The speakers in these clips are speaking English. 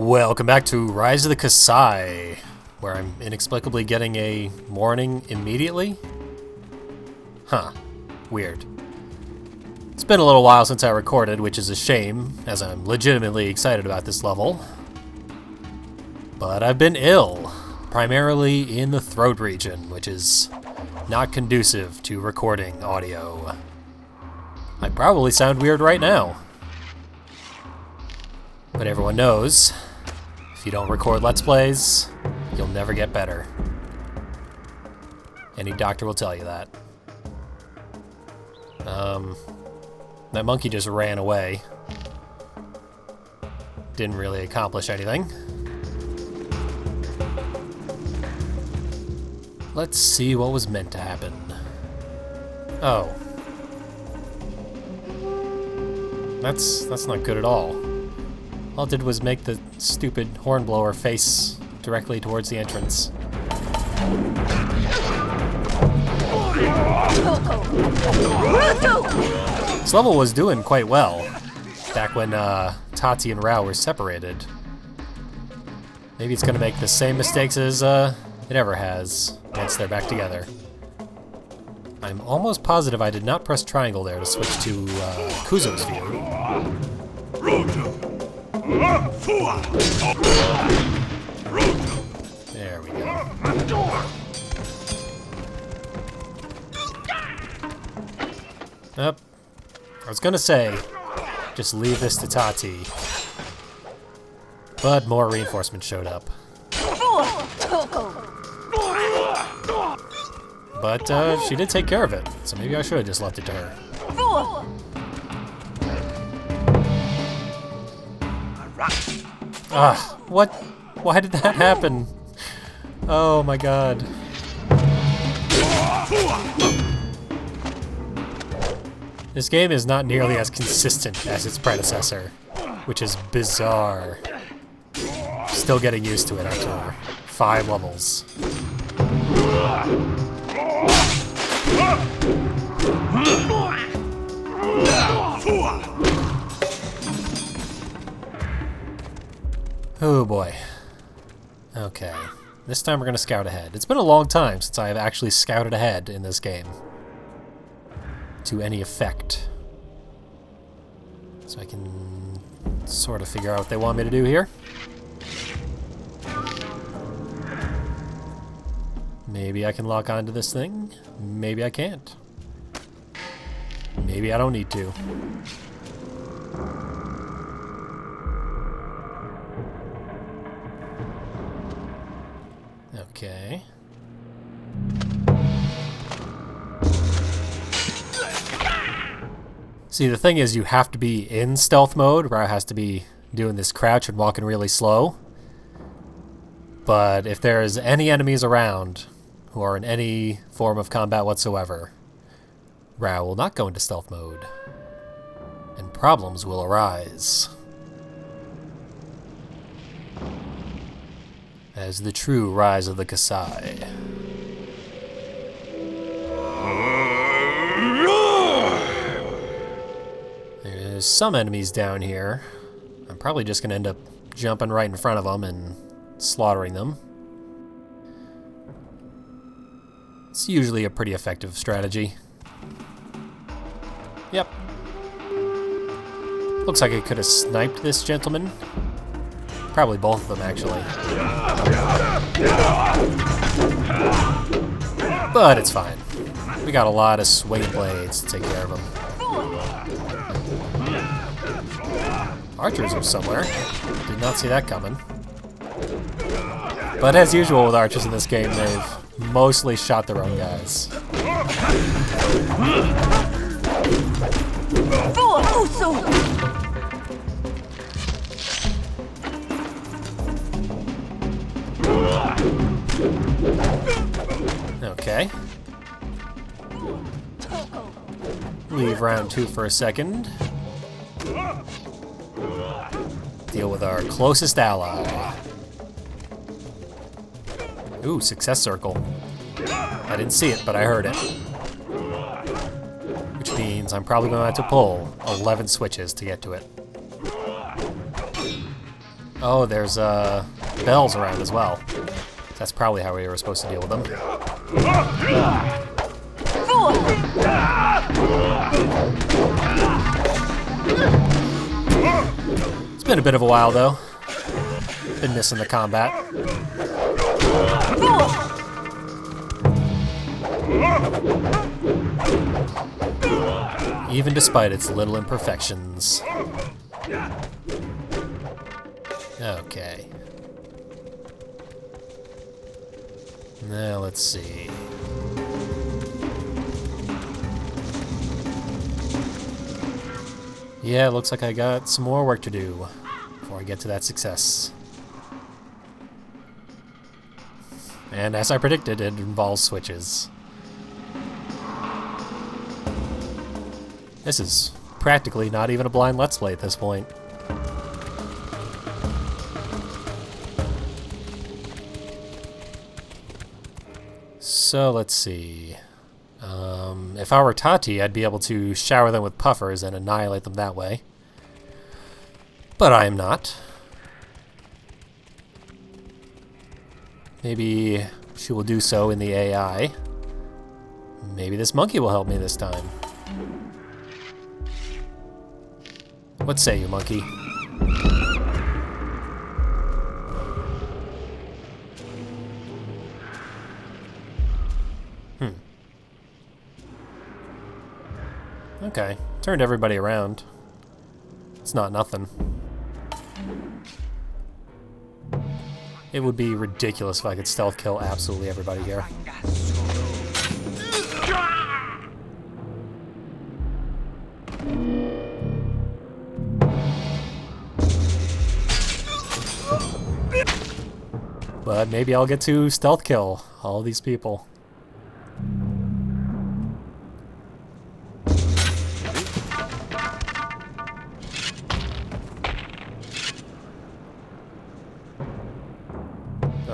Welcome back to Rise of the Kasai, where I'm inexplicably getting a warning immediately. Huh. Weird. It's been a little while since I recorded, which is a shame, as I'm legitimately excited about this level. But I've been ill, primarily in the throat region, which is not conducive to recording audio. I probably sound weird right now. But everyone knows, if you don't record Let's Plays, you'll never get better. Any doctor will tell you that. That monkey just ran away. Didn't really accomplish anything. Let's see what was meant to happen. Oh. That's not good at all. All it did was make the stupid hornblower face directly towards the entrance. This level was doing quite well, back when Tati and Rao were separated. Maybe it's gonna make the same mistakes as it ever has once they're back together. I'm almost positive I did not press triangle there to switch to Kuzo's view. There we go. Up. I was gonna say, just leave this to Tati. But more reinforcements showed up. But she did take care of it, so maybe I should have just left it to her. Ah, what? Why did that happen? Oh my god. This game is not nearly as consistent as its predecessor, which is bizarre. Still getting used to it after 5 levels. Oh boy. Okay. This time we're gonna scout ahead. It's been a long time since I have actually scouted ahead in this game. To any effect. So I can sort of figure out what they want me to do here. Maybe I can lock onto this thing. Maybe I can't. Maybe I don't need to. Okay. See, the thing is, you have to be in stealth mode, where I has to be doing this crouch and walking really slow. But if there's any enemies around who are in any form of combat whatsoever, Rao will not go into stealth mode, and problems will arise. As the true Rise of the Kasai. There's some enemies down here. I'm probably just gonna end up jumping right in front of them and slaughtering them. It's usually a pretty effective strategy. Yep. Looks like I could have sniped this gentleman. Probably both of them, actually. But it's fine. We got a lot of swing blades to take care of them. Archers are somewhere. Did not see that coming. But as usual with archers in this game, they've mostly shot their own guys. Okay. Leave round 2 for a second. Deal with our closest ally. Ooh, success circle. I didn't see it, but I heard it. Which means I'm probably going to have to pull 11 switches to get to it. Oh, there's bells around as well. That's probably how we were supposed to deal with them. It's been a bit of a while though. Been missing the combat. Even despite its little imperfections. Okay. Now let's see. Yeah, looks like I got some more work to do before I get to that success. And as I predicted, it involves switches. This is practically not even a blind Let's Play at this point. So let's see. If I were Tati, I'd be able to shower them with puffers and annihilate them that way. But I am not. Maybe she will do so in the AI. Maybe this monkey will help me this time. What say you, monkey? Okay, turned everybody around. It's not nothing. It would be ridiculous if I could stealth kill absolutely everybody here. But maybe I'll get to stealth kill all these people.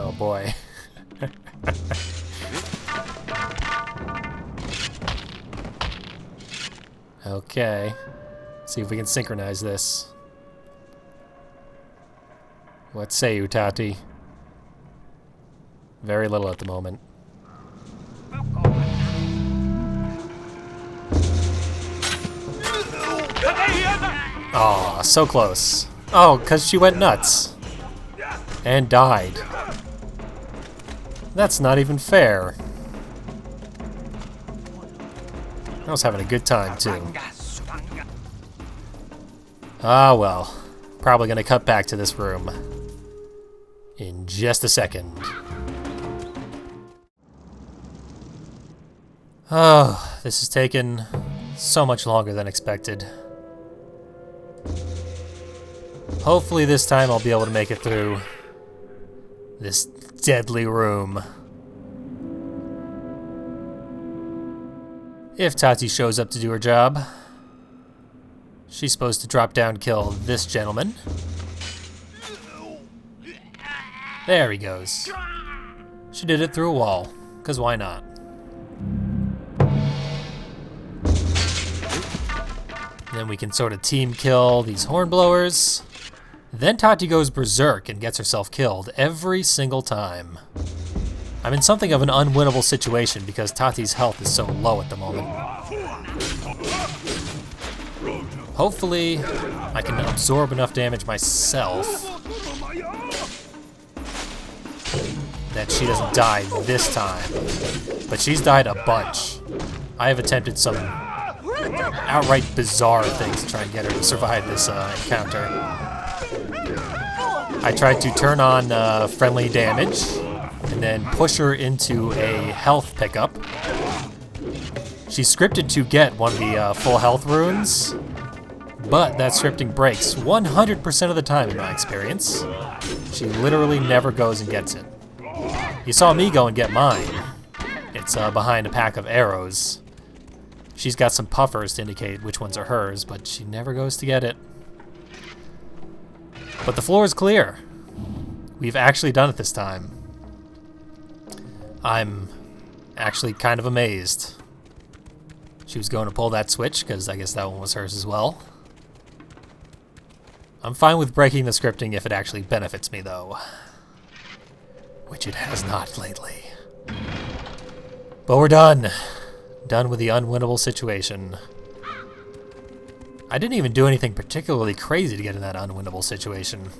Oh boy. Okay. See if we can synchronize this. What say you, Tati? Very little at the moment. Aw, so close. Oh, 'cause she went nuts. And died. That's not even fair. I was having a good time, too. Ah, well. Probably gonna cut back to this room in just a second. Oh, this has taken so much longer than expected. Hopefully this time I'll be able to make it through this deadly room. If Tati shows up to do her job, she's supposed to drop down and kill this gentleman. There he goes. She did it through a wall, 'cause why not? Then we can sort of team kill these hornblowers. Then Tati goes berserk and gets herself killed every single time. I'm in something of an unwinnable situation because Tati's health is so low at the moment. Hopefully, I can absorb enough damage myself that she doesn't die this time. But she's died a bunch. I have attempted some outright bizarre things to try and get her to survive this encounter. I tried to turn on friendly damage and then push her into a health pickup. She's scripted to get one of the full health runes, but that scripting breaks 100% of the time in my experience. She literally never goes and gets it. You saw me go and get mine. It's behind a pack of arrows. She's got some puffers to indicate which ones are hers, but she never goes to get it. But the floor is clear. We've actually done it this time. I'm actually kind of amazed. She was going to pull that switch, because I guess that one was hers as well. I'm fine with breaking the scripting if it actually benefits me, though. Which it has not lately. But we're done. Done with the unwinnable situation. I didn't even do anything particularly crazy to get in that unwinnable situation.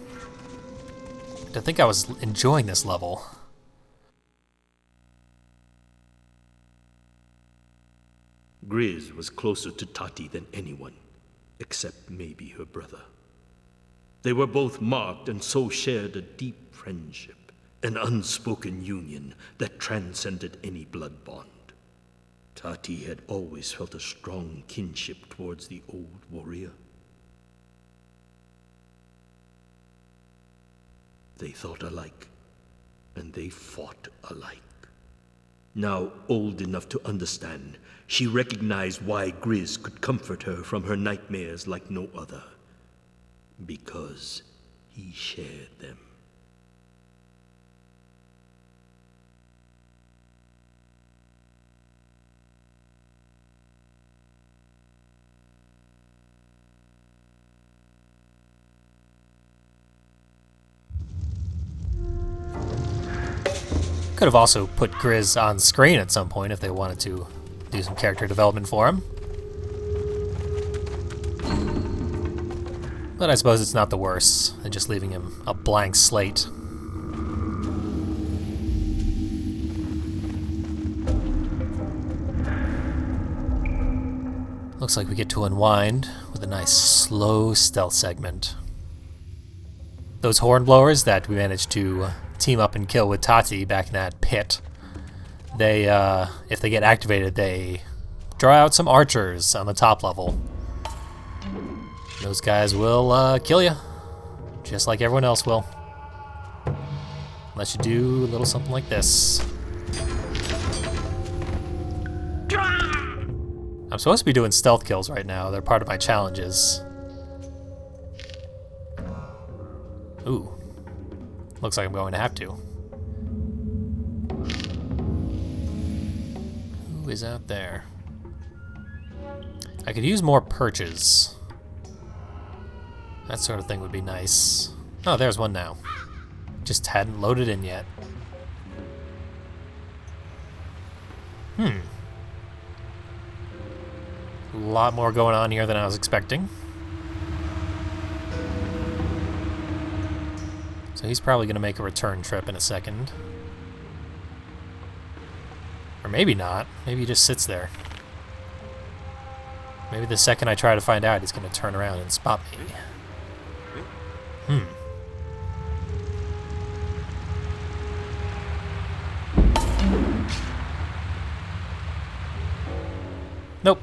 I think I was enjoying this level. Grizz was closer to Tati than anyone, except maybe her brother. They were both marked and so shared a deep friendship, an unspoken union that transcended any blood bond. Tati had always felt a strong kinship towards the old warrior. They thought alike, and they fought alike. Now old enough to understand, she recognized why Grizz could comfort her from her nightmares like no other. Because he shared them. Could have also put Grizz on screen at some point if they wanted to do some character development for him. But I suppose it's not the worst than just leaving him a blank slate. Looks like we get to unwind with a nice slow stealth segment. Those hornblowers that we managed to team up and kill with Tati back in that pit, they, if they get activated, they draw out some archers on the top level. Those guys will kill you, just like everyone else will. Unless you do a little something like this. I'm supposed to be doing stealth kills right now. They're part of my challenges. Ooh. Looks like I'm going to have to. Who is out there? I could use more perches. That sort of thing would be nice. Oh, there's one now. Just hadn't loaded in yet. A lot more going on here than I was expecting. So he's probably going to make a return trip in a second. Or maybe not. Maybe he just sits there. Maybe the second I try to find out, he's going to turn around and spot me. Nope.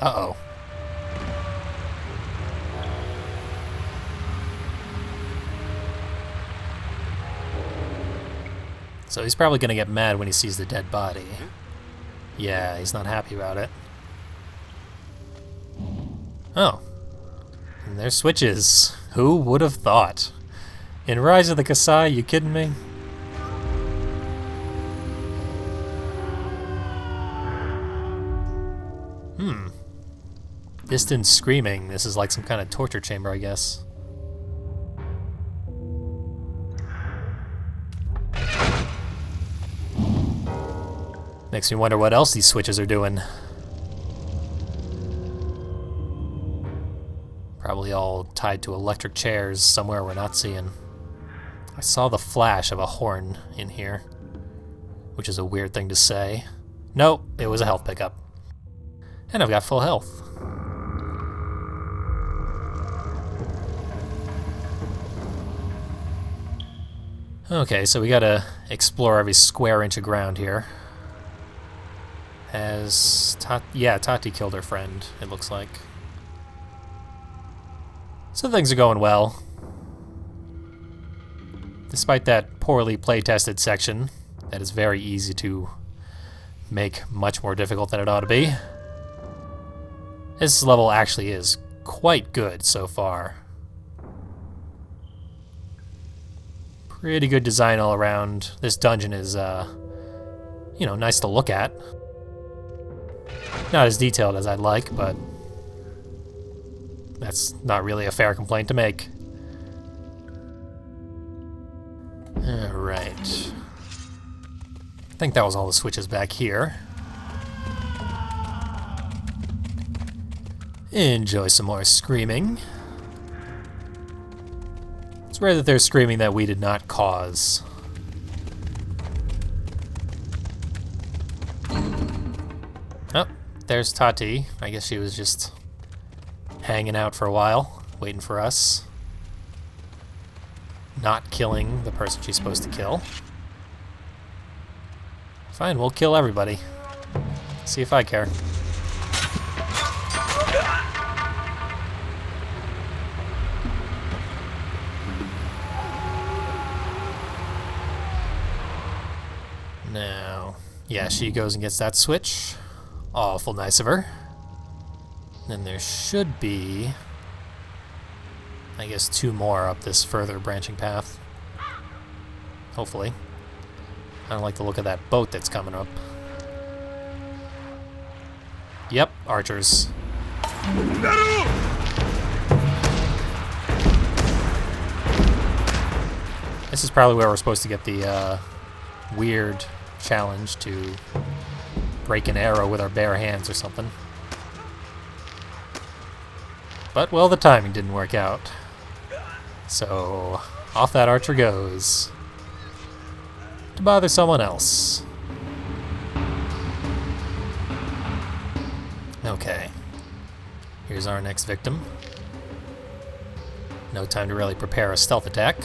Uh-oh. So he's probably going to get mad when he sees the dead body. Yeah, he's not happy about it. Oh. And there's switches. Who would have thought? In Rise of the Kasai, you kidding me? Distant screaming. This is like some kind of torture chamber, I guess. Makes me wonder what else these switches are doing. Probably all tied to electric chairs somewhere we're not seeing. I saw the flash of a horn in here, which is a weird thing to say. Nope, it was a health pickup. And I've got full health. Okay, so we gotta explore every square inch of ground here. Tati killed her friend, it looks like. So things are going well. Despite that poorly play-tested section, that is very easy to make much more difficult than it ought to be. This level actually is quite good so far. Pretty good design all around. This dungeon is, you know, nice to look at. Not as detailed as I'd like, but that's not really a fair complaint to make. Alright. I think that was all the switches back here. Enjoy some more screaming. It's rare that there's screaming that we did not cause. Oh, there's Tati. I guess she was just hanging out for a while, waiting for us. Not killing the person she's supposed to kill. Fine, we'll kill everybody. See if I care. Now, yeah, she goes and gets that switch. Awful nice of her. Then there should be, I guess, 2 more up this further branching path. Hopefully. I don't like the look of that boat that's coming up. Yep, archers. This is probably where we're supposed to get the weird challenge to break an arrow with our bare hands or something. But, well, the timing didn't work out. So, off that archer goes. To bother someone else. Okay. Here's our next victim. No time to really prepare a stealth attack.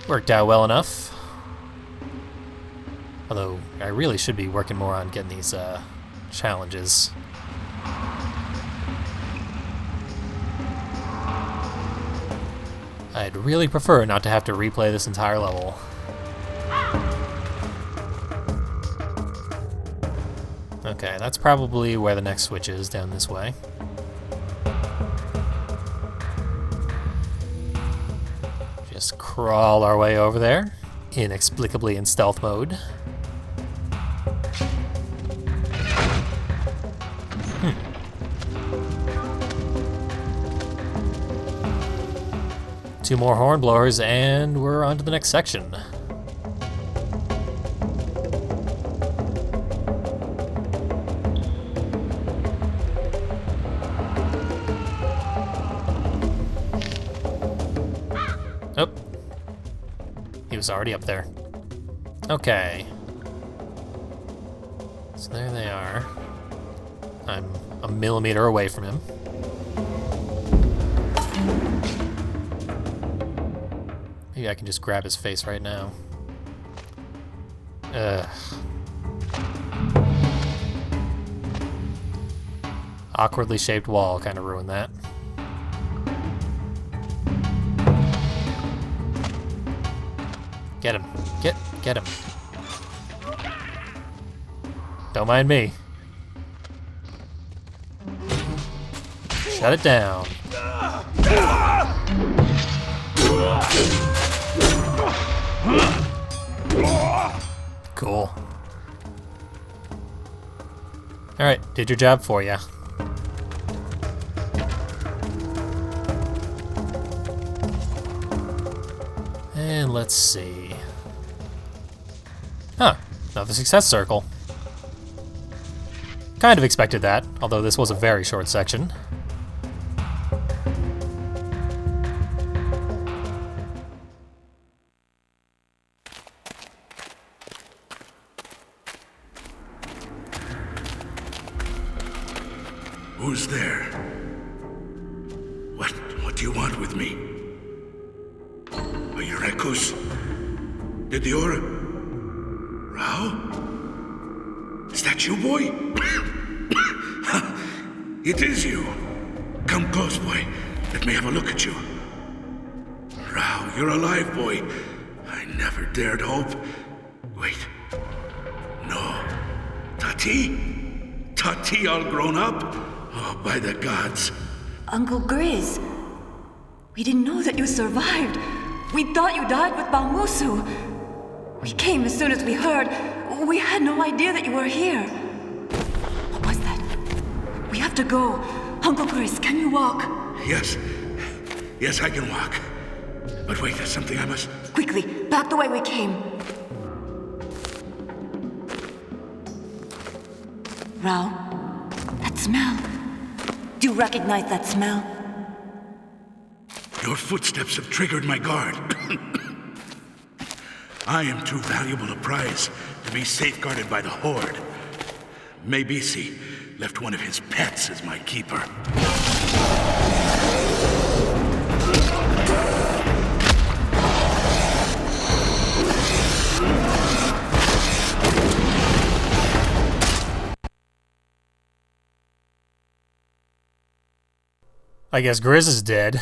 Worked out well enough. Although, I really should be working more on getting these challenges. I'd really prefer not to have to replay this entire level. Okay, that's probably where the next switch is, down this way. Just crawl our way over there, inexplicably in stealth mode. Two more hornblowers, and we're on to the next section. Oh. He was already up there. Okay. So there they are. I'm a millimeter away from him. Maybe I can just grab his face right now. Ugh. Awkwardly shaped wall kind of ruined that. Get him. Get him. Don't mind me. Shut it down. Cool. Alright, did your job for ya. And let's see. Huh, another success circle. Kind of expected that, although this was a very short section. Who's there? What do you want with me? Are you Rekus? Did the aura? Rao? Is that you, boy? It is you. Come close, boy. Let me have a look at you. Rao, you're alive, boy. I never dared hope. Wait. No. Tati? Tati all grown up? Oh, by the gods. Uncle Grizz, we didn't know that you survived. We thought you died with Balmusu. We came as soon as we heard. We had no idea that you were here. What was that? We have to go. Uncle Chris, can you walk? Yes. Yes, I can walk. But wait, there's something I must... Quickly, back the way we came. Rao, that smell. Do you recognize that smell? Your footsteps have triggered my guard. I am too valuable a prize to be safeguarded by the Horde. Maibisi left one of his pets as my keeper. I guess Grizz is dead.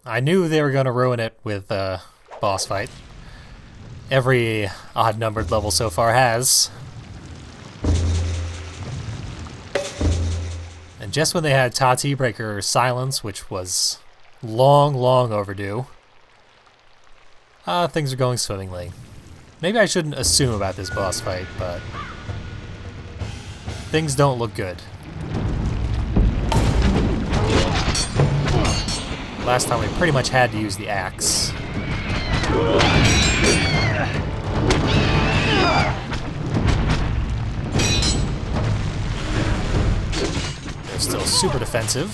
I knew they were going to ruin it with a boss fight. Every odd-numbered level so far has. And just when they had Tati break her silence, which was long, long overdue, things are going swimmingly. Maybe I shouldn't assume about this boss fight, but things don't look good. Last time we pretty much had to use the axe. They're still super defensive.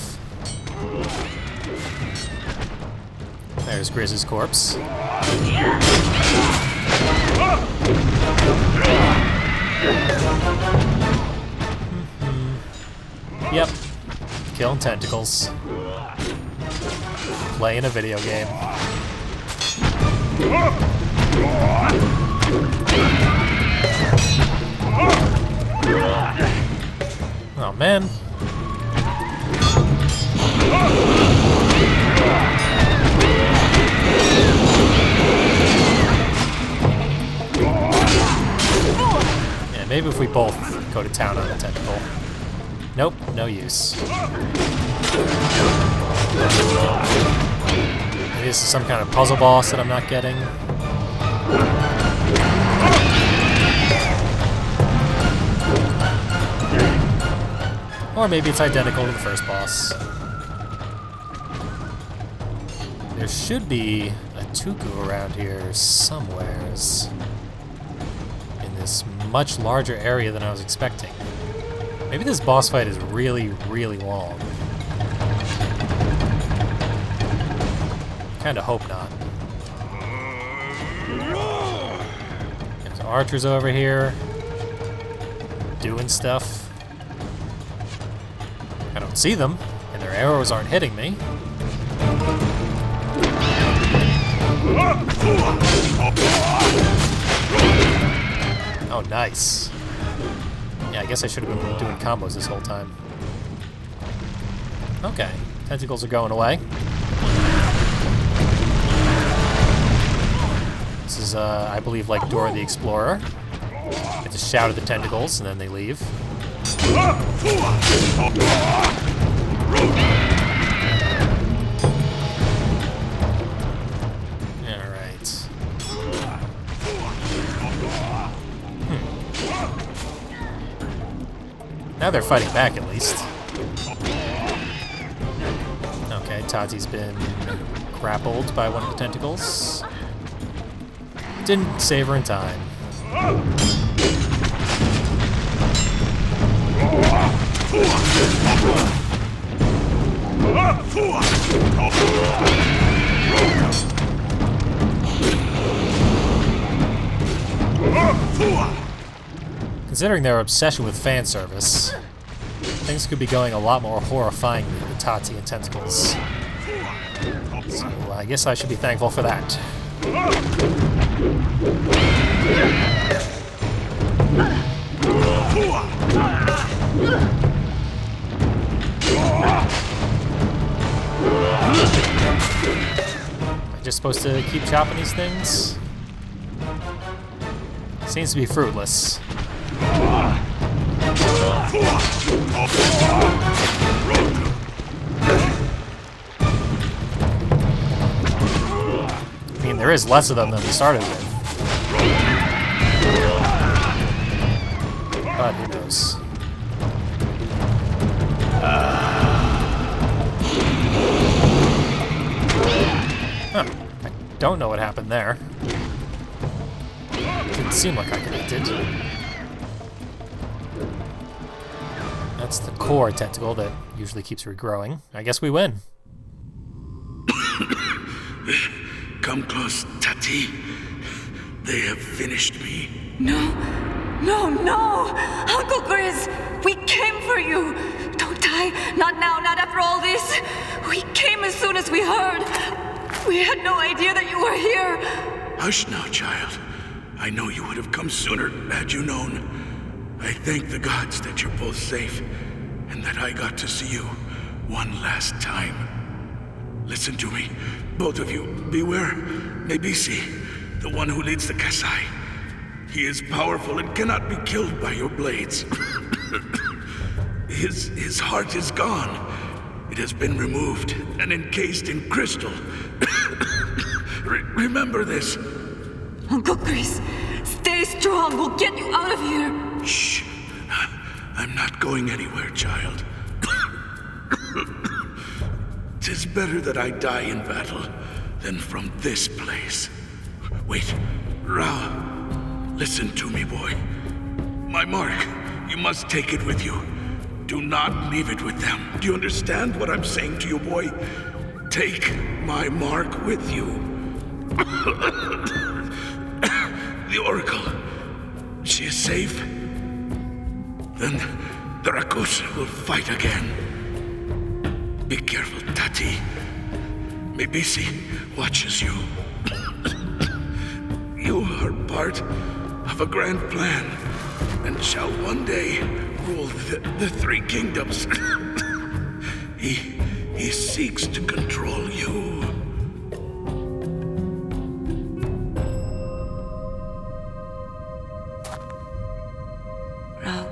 There's Grizz's corpse. Yep. Killing tentacles. Playing a video game. Oh man. Yeah, maybe if we both go to town on the tentacle. Nope, no use. Maybe this is some kind of puzzle boss that I'm not getting. Or maybe it's identical to the first boss. There should be a Tuku around here somewheres. In this much larger area than I was expecting. Maybe this boss fight is really, really long. Kinda hope not. There's archers over here. Doing stuff. I don't see them, and their arrows aren't hitting me. Oh, nice. Yeah, I guess I should have been doing combos this whole time. Okay, tentacles are going away. This is, I believe, like Dora the Explorer. You have to shout at the tentacles, and then they leave. Alright. Now they're fighting back, at least. Okay, Tati's been grappled by one of the tentacles. Didn't save her in time. Considering their obsession with fan service, things could be going a lot more horrifyingly with Tati and tentacles. So I guess I should be thankful for that. Am I just supposed to keep chopping these things? Seems to be fruitless. there is less of them than we started with. But who knows? Huh. I don't know what happened there. Didn't seem like I connected. That's the core tentacle that usually keeps regrowing. I guess we win. Come close, Tati. They have finished me. No! Uncle Chris! We came for you! Don't die! Not now, not after all this! We came as soon as we heard! We had no idea that you were here! Hush now, child. I know you would have come sooner had you known. I thank the gods that you're both safe, and that I got to see you one last time. Listen to me, both of you. Beware Maibisi, the one who leads the Kasai. He is powerful and cannot be killed by your blades. His heart is gone. It has been removed and encased in crystal. Remember this. Uncle Chris, stay strong. We'll get you out of here. Shh. I'm not going anywhere, child. 'Tis better that I die in battle than from this place. Wait, Rao. Listen to me, boy. My mark, you must take it with you. Do not leave it with them. Do you understand what I'm saying to you, boy? Take my mark with you. The Oracle, she is safe. Then the Rakus will fight again. Be careful, Tati. Maibisi watches you. You are part of a grand plan, and shall one day rule the three kingdoms. He seeks to control you. Rao,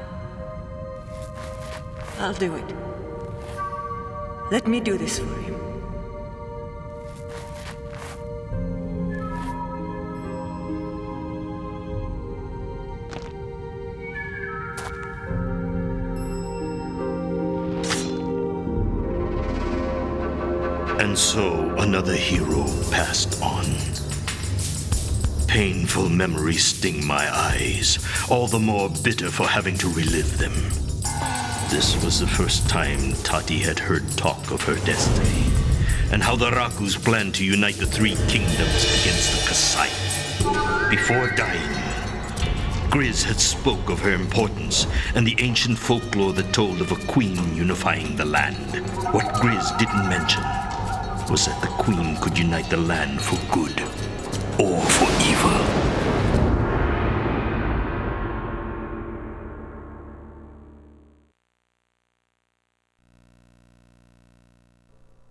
I'll do it. Let me do this for him. And so another hero passed on. Painful memories sting my eyes, all the more bitter for having to relive them. This was the first time Tati had heard talk of her destiny, and how the Rakus planned to unite the three kingdoms against the Kasai. Before dying, Grizz had spoke of her importance and the ancient folklore that told of a queen unifying the land. What Grizz didn't mention was that the queen could unite the land for good or for evil.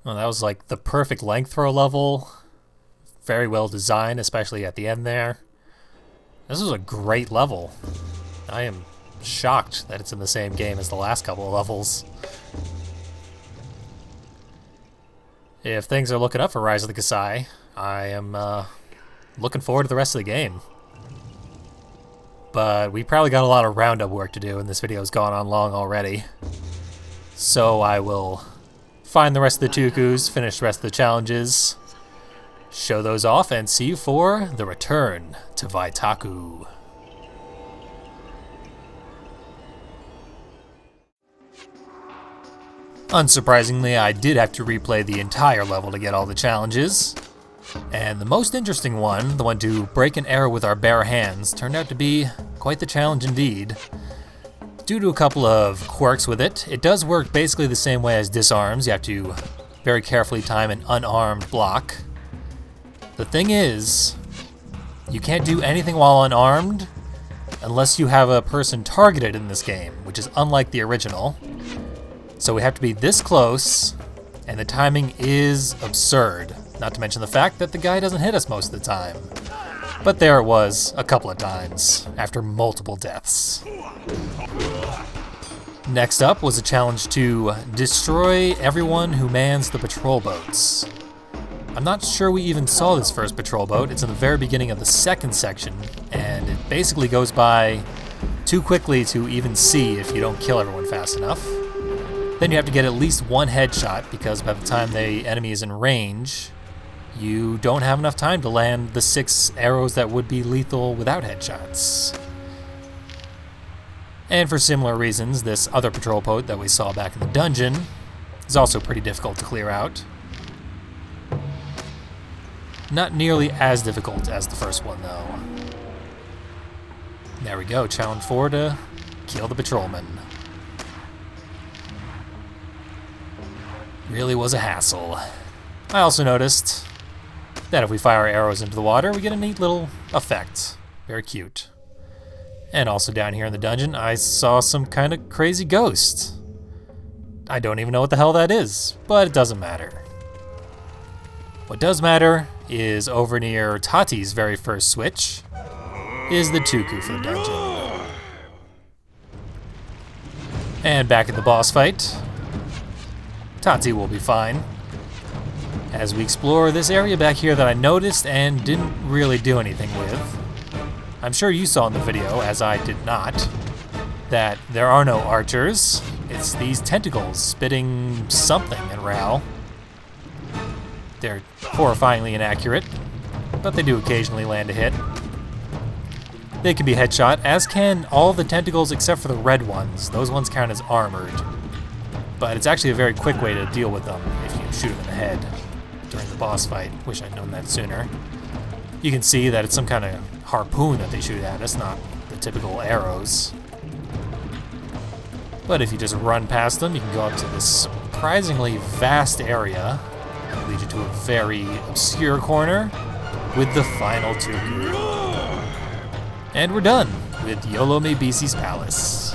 Well, that was like the perfect length for a level. Very well designed, especially at the end there. This was a great level. I am shocked that it's in the same game as the last couple of levels. If things are looking up for Rise of the Kasai, I am looking forward to the rest of the game. But we probably got a lot of roundup work to do, and this video's gone on long already. So I will find the rest of the Tukus, finish the rest of the challenges, show those off, and see you for the return to Vaitaku. Unsurprisingly, I did have to replay the entire level to get all the challenges. And the most interesting one, the one to break an arrow with our bare hands, turned out to be quite the challenge indeed. Due to a couple of quirks with it, it does work basically the same way as disarms. You have to very carefully time an unarmed block. The thing is, you can't do anything while unarmed unless you have a person targeted in this game, which is unlike the original. So we have to be this close, and the timing is absurd. Not to mention the fact that the guy doesn't hit us most of the time. But there it was, a couple of times, after multiple deaths. Next up was a challenge to destroy everyone who mans the patrol boats. I'm not sure we even saw this first patrol boat. It's in the very beginning of the second section, and it basically goes by too quickly to even see if you don't kill everyone fast enough. Then you have to get at least one headshot, because by the time the enemy is in range, you don't have enough time to land the 6 arrows that would be lethal without headshots. And for similar reasons, this other patrol boat that we saw back in the dungeon is also pretty difficult to clear out. Not nearly as difficult as the first one, though. There we go, challenge 4 to kill the patrolman. Really was a hassle. I also noticed that if we fire arrows into the water, we get a neat little effect. Very cute. And also down here in the dungeon, I saw some kind of crazy ghost. I don't even know what the hell that is, but it doesn't matter. What does matter is over near Tati's very first switch is the Tuku for the dungeon. And back at the boss fight, Tati will be fine as we explore this area back here that I noticed and didn't really do anything with. I'm sure you saw in the video, as I did not, that there are no archers. It's these tentacles spitting something at Rao. They're horrifyingly inaccurate, but they do occasionally land a hit. They can be headshot, as can all the tentacles except for the red ones. Those ones count as armored. But it's actually a very quick way to deal with them if you shoot them in the head during the boss fight. Wish I'd known that sooner. You can see that it's some kind of harpoon that they shoot at us, not the typical arrows. But if you just run past them, you can go up to this surprisingly vast area. It'll lead you to a very obscure corner with the final Tuku. And we're done with Yolo Maibisi's palace.